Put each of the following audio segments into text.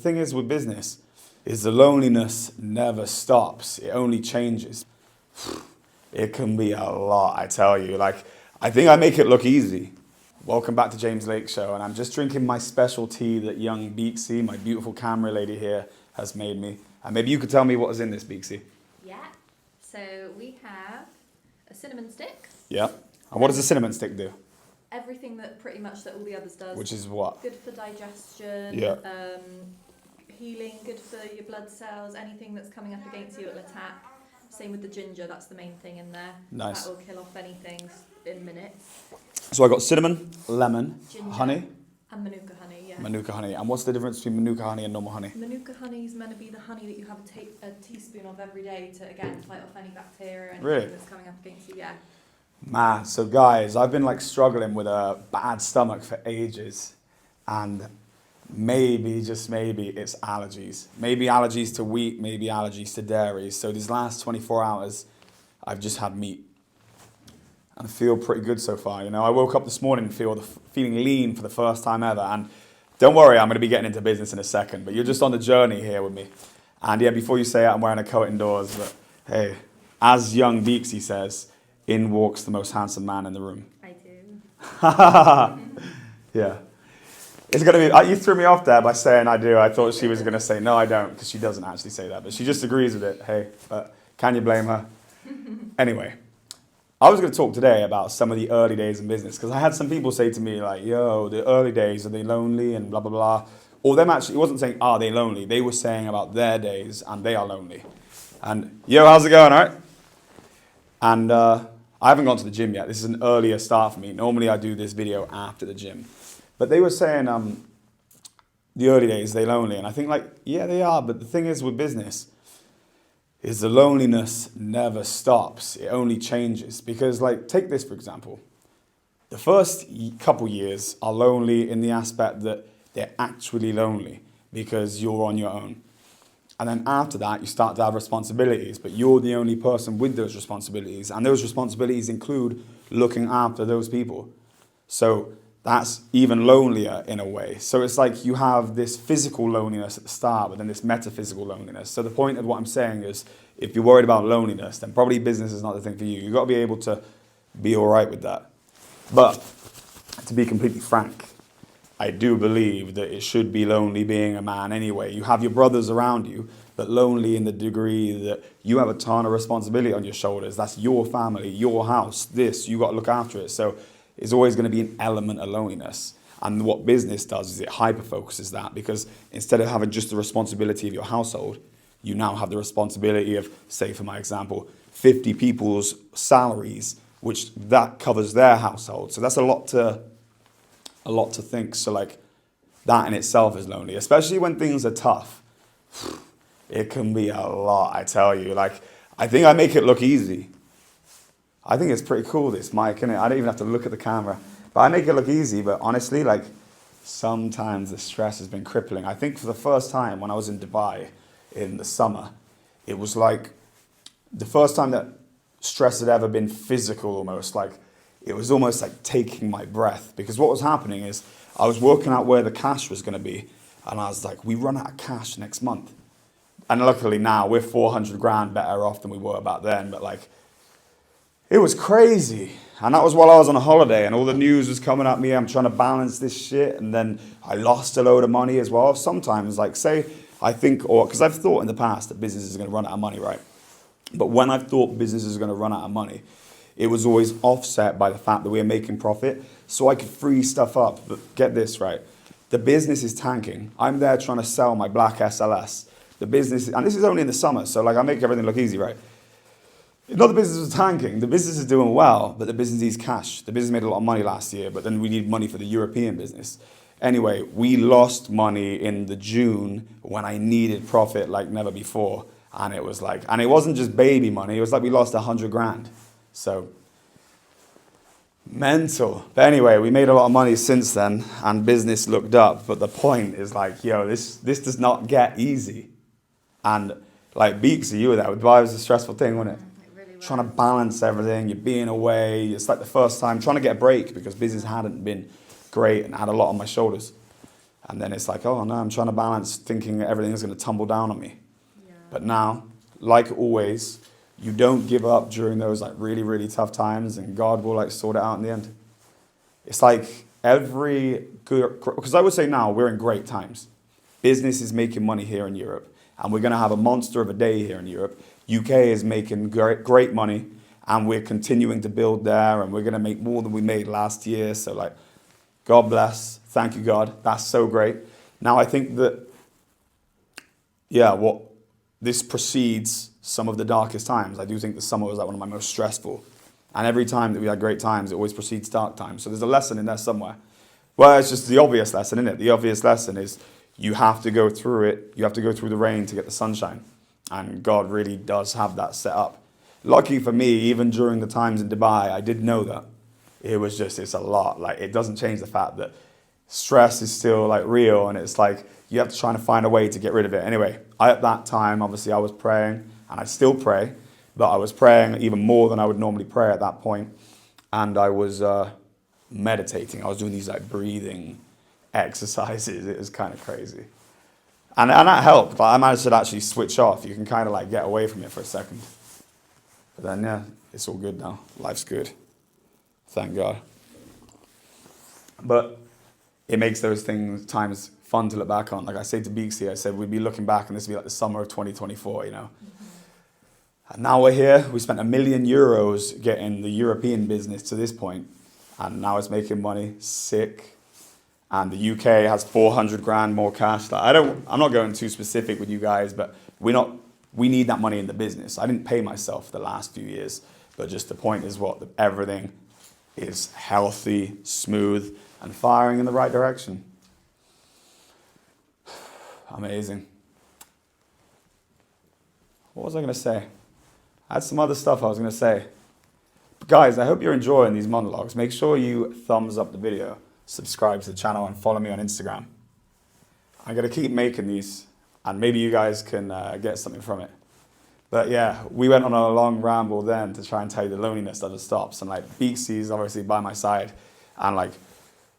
The thing is with business is the loneliness never stops. It only changes. It can be a lot, I tell you. Like, I think I make it look easy. Welcome back to James Lake Show, and I'm just drinking my special tea that young Beaksy, my beautiful camera lady here, has made me. And maybe you could tell me what is in this, Beaksy. Yeah, so we have a cinnamon stick. Yeah. And what does a cinnamon stick do? Everything that pretty much that all the others does. Which is what? Good for digestion. Yeah. Healing, good for your blood cells, anything that's coming up against you at an attack. Same with the ginger, that's the main thing in there. Nice. That will kill off anything in minutes. So I got cinnamon, lemon, Ginger, honey. And Manuka honey, yeah. Manuka honey. And what's the difference between Manuka honey and normal honey? Manuka honey is meant to be the honey that you have a teaspoon of every day to, again, fight off any bacteria and Really? anything that's coming up against you, yeah. Man, so guys, I've been like struggling with a bad stomach for ages, and maybe, just maybe, it's allergies. Maybe allergies to wheat, maybe allergies to dairy. So these last 24 hours, I've just had meat. And I feel pretty good so far. You know, I woke up this morning feeling lean for the first time ever. And don't worry, I'm going to be getting into business in a second, but you're just on the journey here with me. And yeah, before you say it, I'm wearing a coat indoors, but hey, as young Beaksy says, in walks the most handsome man in the room. I do. Yeah. It's going to be, you threw me off there by saying I do. I thought she was going to say, no, I don't, because she doesn't actually say that. But she just agrees with it. Hey, but can you blame her? Anyway, I was going to talk today about some of the early days in business, because I had some people say to me, like, yo, the early days, are they lonely and blah, blah, blah. Or them actually, it wasn't saying, are they lonely? They were saying about their days and they are lonely. And, yo, how's it going, all right? And I haven't gone to the gym yet. This is an earlier start for me. Normally I do this video after the gym. But they were saying the early days, they lonely. And I think like, yeah, they are. But the thing is with business is the loneliness never stops. It only changes. Because like, take this for example. The first couple years are lonely in the aspect that they're actually lonely because you're on your own. And then after that, you start to have responsibilities, but you're the only person with those responsibilities. And those responsibilities include looking after those people. So that's even lonelier in a way. So it's like you have this physical loneliness at the start, but then this metaphysical loneliness. So the point of what I'm saying is, if you're worried about loneliness, then probably business is not the thing for you. You've got to be able to be all right with that. But to be completely frank, I do believe that it should be lonely being a man anyway. You have your brothers around you, but lonely in the degree that you have a ton of responsibility on your shoulders. That's your family, your house, this, you got to look after it. So it's always going to be an element of loneliness. And what business does is it hyper-focuses that, because instead of having just the responsibility of your household, you now have the responsibility of, say for my example, 50 people's salaries, which that covers their household. So that's a lot to think. So like that in itself is lonely, especially when things are tough. It can be a lot, I tell you. Like, I think I make it look easy. I think it's pretty cool, this mic, innit? I don't even have to look at the camera. But I make it look easy, but honestly, like, sometimes the stress has been crippling. I think for the first time when I was in Dubai in the summer, it was like the first time that stress had ever been physical almost. Like, it was almost like taking my breath, because what was happening is I was working out where the cash was going to be, and I was like, we run out of cash next month. And luckily now we're 400 grand better off than we were back then, but like, it was crazy. And that was while I was on a holiday and all the news was coming at me. I'm trying to balance this shit, and then I lost a load of money as well. Sometimes, like, say, I think, or because I've thought in the past that business is going to run out of money, right? But when I've thought business is going to run out of money, it was always offset by the fact that we were making profit, so I could free stuff up. But get this right, the business is tanking. I'm there trying to sell my black SLS. The business, and this is only in the summer, so like I make everything look easy, right? Not the business is tanking, the business is doing well, but the business needs cash. The business made a lot of money last year, but then we need money for the European business. Anyway, we lost money in the June when I needed profit like never before. And it was like, and it wasn't just baby money, it was like we lost 100 grand. So, mental. But anyway, we made a lot of money since then, and business looked up. But the point is like, yo, this does not get easy. And like Beaksy, you were there. Dubai was a stressful thing, wasn't it? Really was. Trying to balance everything, you're being away. It's like the first time trying to get a break because business hadn't been great and I had a lot on my shoulders. And then it's like, oh no, I'm trying to balance thinking everything's going to tumble down on me. Yeah. But now, like always, you don't give up during those like really, really tough times, and God will like sort it out in the end. It's like every good, because I would say now we're in great times. Business is making money here in Europe, and we're going to have a monster of a day here in Europe. UK is making great money, and we're continuing to build there, and we're going to make more than we made last year. So like, God bless. Thank you, God. That's so great. Now I think that, yeah, this precedes some of the darkest times. I do think the summer was like one of my most stressful. And every time that we had great times, it always precedes dark times. So there's a lesson in there somewhere. Well, it's just the obvious lesson, isn't it? The obvious lesson is you have to go through it. You have to go through the rain to get the sunshine. And God really does have that set up. Lucky for me, even during the times in Dubai, I did know that. It's a lot. Like, it doesn't change the fact that stress is still like real, and it's like you have to try to find a way to get rid of it. Anyway, at that time, obviously I was praying, and I still pray, but I was praying even more than I would normally pray at that point. And I was meditating. I was doing these like breathing exercises. It was kind of crazy. And that helped. Like, I managed to actually switch off. You can kind of like get away from it for a second. But then, yeah, it's all good now. Life's good. Thank God. But it makes those times fun to look back on. Like I say to Beaksy, I said we'd be looking back and this would be like the summer of 2024, you know. Mm-hmm. And now we're here. We spent €1 million getting the European business to this point, and now it's making money. Sick. And the UK has 400 grand more cash. Like, I'm not going too specific with you guys, but we need that money in the business. I didn't pay myself the last few years, but just the point is everything is healthy, smooth, and firing in the right direction. Amazing. What was I going to say? I had some other stuff I was going to say. But guys, I hope you're enjoying these monologues. Make sure you thumbs up the video, subscribe to the channel, and follow me on Instagram. I'm going to keep making these, and maybe you guys can get something from it. But yeah, we went on a long ramble then to try and tell you the loneliness never stops. And like, Beaksy's obviously by my side, and like,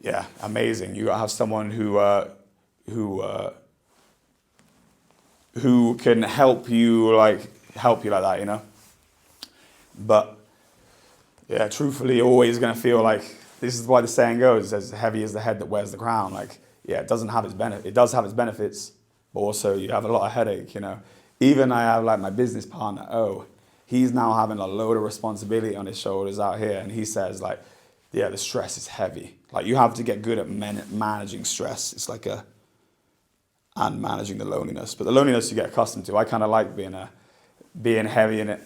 yeah, amazing. You have someone who can help you like that, you know. But yeah, truthfully, you're always gonna feel like, this is why the saying goes, as heavy as the head that wears the crown. Like, yeah, it does have its benefits, but also you have a lot of headache, you know. Even I have like my business partner, he's now having a load of responsibility on his shoulders out here, and he says like, yeah, the stress is heavy. Like, you have to get good at managing stress. It's like and managing the loneliness. But the loneliness you get accustomed to. I kind of like being heavy in it.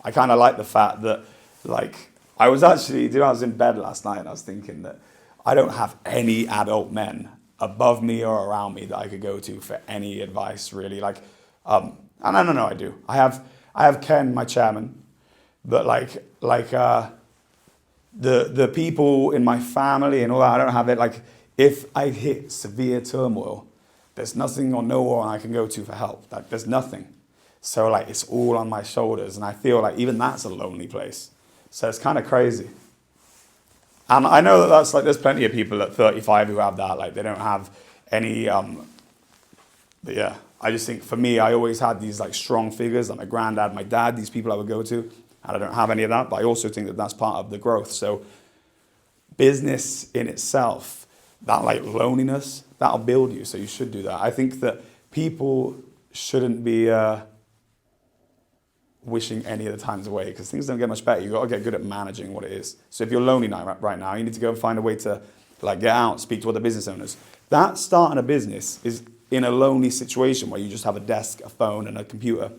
I kind of like the fact that, like, I was in bed last night and I was thinking that I don't have any adult men above me or around me that I could go to for any advice, really. Like, and I do. I have Ken, my chairman, but the people in my family and all that, I don't have it. Like, if I hit severe turmoil, there's nothing or no one I can go to for help. Like, there's nothing. So like, it's all on my shoulders, and I feel like even that's a lonely place. So it's kind of crazy. And I know that's like, there's plenty of people at 35 who have that. Like, they don't have any. But yeah, I just think for me, I always had these like strong figures, like my granddad, my dad, these people I would go to, and I don't have any of that. But I also think that that's part of the growth. So business in itself, that like loneliness, that'll build you. So you should do that. I think that people shouldn't be wishing any of the times away, because things don't get much better. You've got to get good at managing what it is. So if you're lonely right now, you need to go and find a way to like get out, speak to other business owners. That starting a business is in a lonely situation where you just have a desk, a phone, and a computer,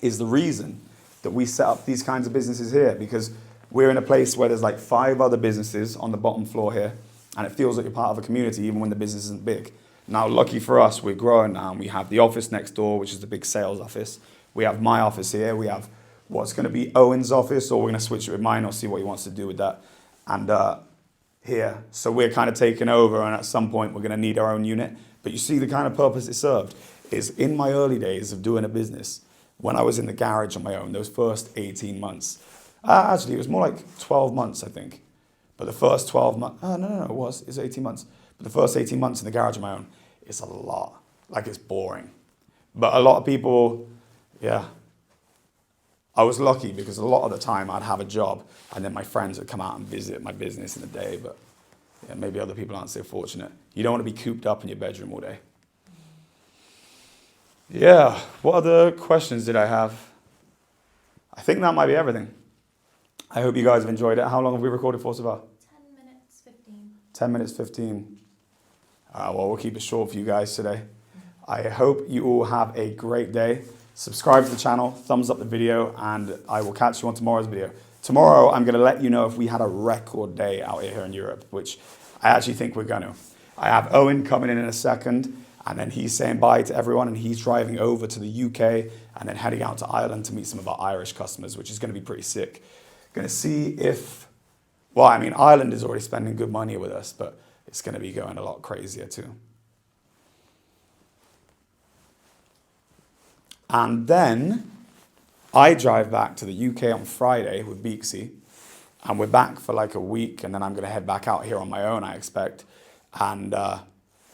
is the reason that we set up these kinds of businesses here, because we're in a place where there's like 5 other businesses on the bottom floor here, and it feels like you're part of a community even when the business isn't big. Now, lucky for us, we're growing now, and we have the office next door, which is the big sales office. We have my office here. We have what's going to be Owen's office, or we're going to switch it with mine or see what he wants to do with that. And here. So we're kind of taking over, and at some point we're going to need our own unit. But you see the kind of purpose it served is in my early days of doing a business, when I was in the garage on my own, those first 18 months. Actually, it was more like 12 months, I think. But the first 12 months, it's 18 months. But the first 18 months in the garage of my own, it's a lot. Like, it's boring. But a lot of people, yeah. I was lucky because a lot of the time I'd have a job and then my friends would come out and visit my business in the day. But yeah, maybe other people aren't so fortunate. You don't want to be cooped up in your bedroom all day. Yeah, what other questions did I have? I think that might be everything. I hope you guys have enjoyed it. How long have we recorded for so far? 10 minutes, 15. 10 minutes, 15. Well, we'll keep it short for you guys today. I hope you all have a great day. Subscribe to the channel, thumbs up the video, and I will catch you on tomorrow's video. Tomorrow, I'm going to let you know if we had a record day out here in Europe, which I actually think we're going to. I have Owen coming in a second, and then he's saying bye to everyone, and he's driving over to the UK, and then heading out to Ireland to meet some of our Irish customers, which is going to be pretty sick. Going to see if, well, I mean, Ireland is already spending good money with us, but it's going to be going a lot crazier too. And then I drive back to the UK on Friday with Beaksy, and we're back for like a week, and then I'm going to head back out here on my own, I expect. And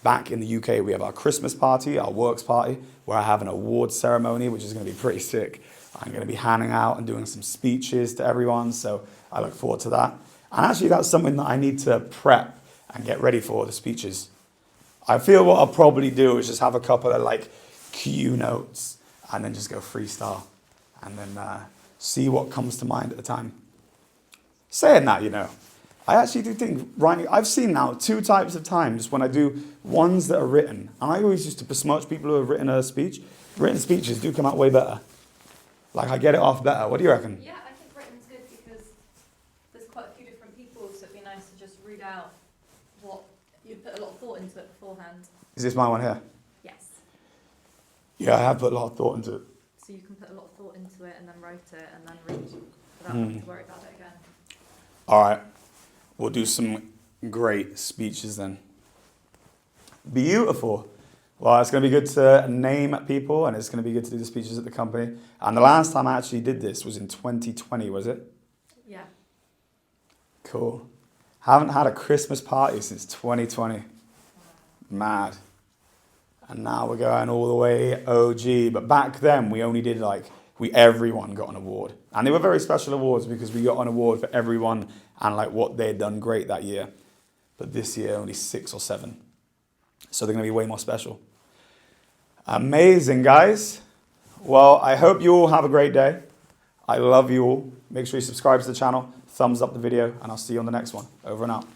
back in the UK, we have our Christmas party, our works party, where I have an award ceremony, which is going to be pretty sick. I'm going to be handing out and doing some speeches to everyone, so I look forward to that. And actually, that's something that I need to prep and get ready for, the speeches. I feel what I'll probably do is just have a couple of like cue notes and then just go freestyle and then see what comes to mind at the time. Saying that, you know, I actually do think writing, I've seen now 2 types of times when I do ones that are written, and I always used to besmirch people who have written a speech. Written speeches do come out way better. Like, I get it off better. What do you reckon? Yeah, I think written's good because there's quite a few different people, so it'd be nice to just read out what you put a lot of thought into it beforehand. Is this my one here? Yes. Yeah, I have put a lot of thought into it. So you can put a lot of thought into it and then write it and then read without having to worry about it again. All right. We'll do some great speeches then. Beautiful. Well, it's going to be good to name people, and it's going to be good to do the speeches at the company. And the last time I actually did this was in 2020, was it? Yeah. Cool. Haven't had a Christmas party since 2020. Mad. And now we're going all the way OG. But back then, we only did everyone got an award. And they were very special awards because we got an award for everyone and like what they had done great that year. But this year, only 6 or 7. So they're going to be way more special. Amazing, guys. Well, I hope you all have a great day. I love you all. Make sure you subscribe to the channel, thumbs up the video, and I'll see you on the next one. Over and out.